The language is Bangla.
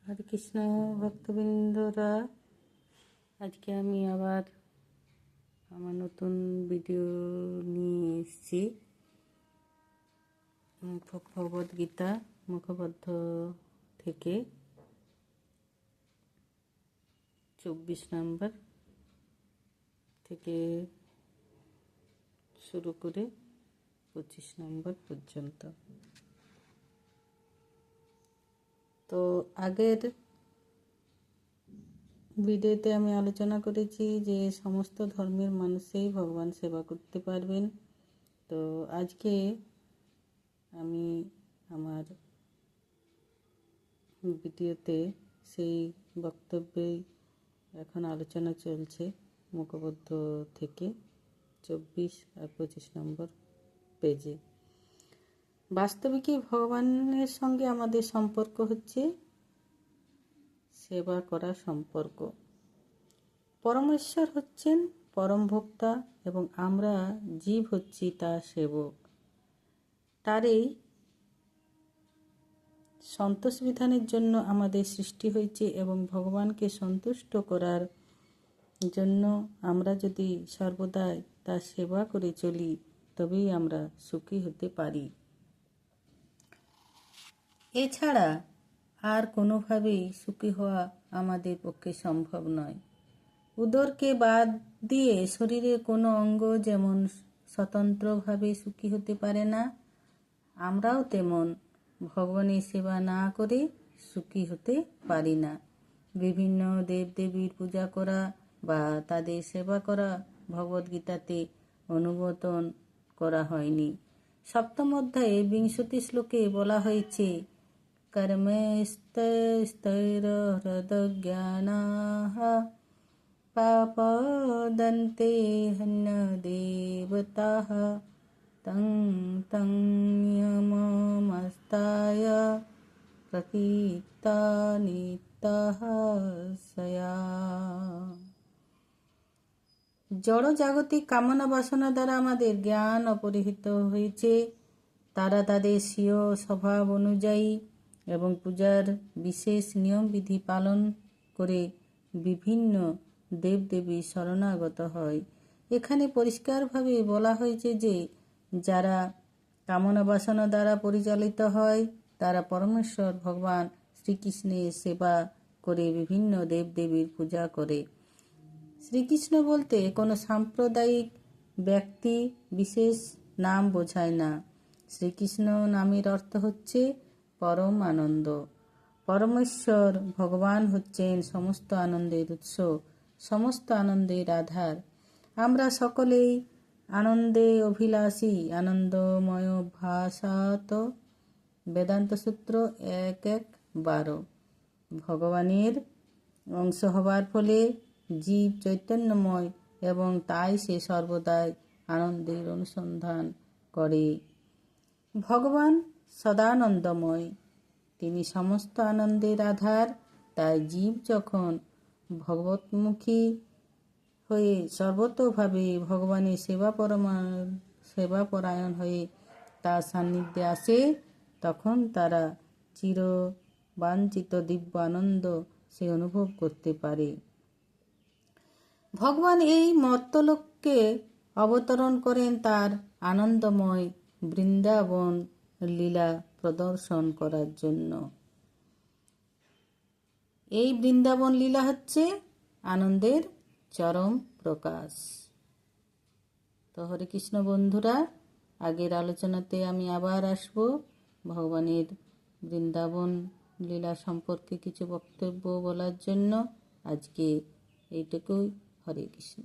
হরে কৃষ্ণ ভক্তবৃন্দরা, আজকে আমি আবার আমার নতুন ভিডিও নিয়ে এসেছি। ভগবদ্গীতা মুখপদ্ম থেকে 24 নম্বর থেকে শুরু করে 25 নম্বর পর্যন্ত। তো আগের ভিডিওতে আমি আলোচনা করেছি যে সমস্ত ধর্মের মানুষই ভগবান সেবা করতে পারবেন। তো আজকে আমি আমার ভিডিওতে সেই বক্তব্যেই এখন আলোচনা চলছে মুখপদ্ম থেকে 24 আর 25 নম্বর পেজে। বাস্তবে কি ভগবানের সঙ্গে আমাদের সম্পর্ক হচ্ছে সেবা করা সম্পর্ক। পরমেশ্বর হচ্ছেন পরম ভোক্তা এবং আমরা জীব হচ্ছি তার সেবক। তার এই সন্তোষ বিধানের জন্য আমাদের সৃষ্টি হয়েছে এবং ভগবানকে সন্তুষ্ট করার জন্য আমরা যদি সর্বদাই তার সেবা করে চলি তবেই আমরা সুখী হতে পারি। এছাড়া আর কোনোভাবেই সুখী হওয়া আমাদের পক্ষে সম্ভব নয়। উদরকে বাদ দিয়ে শরীরের কোনো অঙ্গ যেমন স্বতন্ত্রভাবে সুখী হতে পারে না, আমরাও তেমন ভগবানের সেবা না করে সুখী হতে পারি না। বিভিন্ন দেবদেবীর পূজা করা বা তাদের সেবা করা ভগবদ্গীতাতে অনুমোদন করা হয়নি। সপ্তম অধ্যায়ে 20 শ্লোকে বলা হয়েছে, কর্মস্থৈরহৃদজ্ঞানাঃ পাপদন্তে হন্য দেবতাঃ তং তং নিয়মমস্তায় প্রকীর্তা নিত্যঃ সয়া। জড় জাগতিক কামনা বাসনা দ্বারা আমাদের জ্ঞান অপহৃত হয়েছে। তারা তাদের স্বীয় স্বভাব অনুযায়ী এবং পূজার বিশেষ নিয়মবিধি পালন করে বিভিন্ন দেবদেবী শরণাগত হয়। এখানে পরিষ্কারভাবে বলা হয়েছে যে যারা কামনা বাসনা দ্বারা পরিচালিত হয় তারা পরমেশ্বর ভগবান শ্রীকৃষ্ণের সেবা করে বিভিন্ন দেবদেবীর পূজা করে। শ্রীকৃষ্ণ বলতে কোনো সাম্প্রদায়িক ব্যক্তি বিশেষ নাম বোঝায় না। শ্রীকৃষ্ণ নামের অর্থ হচ্ছে পরম আনন্দ। পরমেশ্বর ভগবান হচ্ছেন সমস্ত আনন্দের উৎস, সমস্ত আনন্দের আধার। আমরা সকলেই আনন্দে অভিলাষী। আনন্দময় ভাষাত বেদান্ত সূত্র 1.1.12। ভগবানের অংশ হবার ফলে জীব চৈতন্যময় এবং তাই সে সর্বদাই আনন্দের অনুসন্ধান করে। ভগবান সদানন্দময়, তিনি সমস্ত আনন্দের আধার। তাই জীব যখন ভগবতমুখী হয়ে সর্বতোভাবে ভগবানের সেবাপরায়ণ হয়ে তার সান্নিধ্যে আসে তখন তারা চির বাঞ্ছিত দিব্য আনন্দ সে অনুভব করতে পারে। ভগবান এই মর্তলোকে অবতরণ করেন তার আনন্দময় বৃন্দাবন লীলা প্রদর্শন করার জন্য। এই বৃন্দাবন লীলা হচ্ছে আনন্দের চরম প্রকাশ। তো হরে কৃষ্ণ বন্ধুরা, আগের আলোচনাতে আমি আবার আসব। ভগবানের বৃন্দাবন লীলা সম্পর্কে কিছু বক্তব্য বলার জন্য আজকে এইটুকুই। হরে কৃষ্ণ।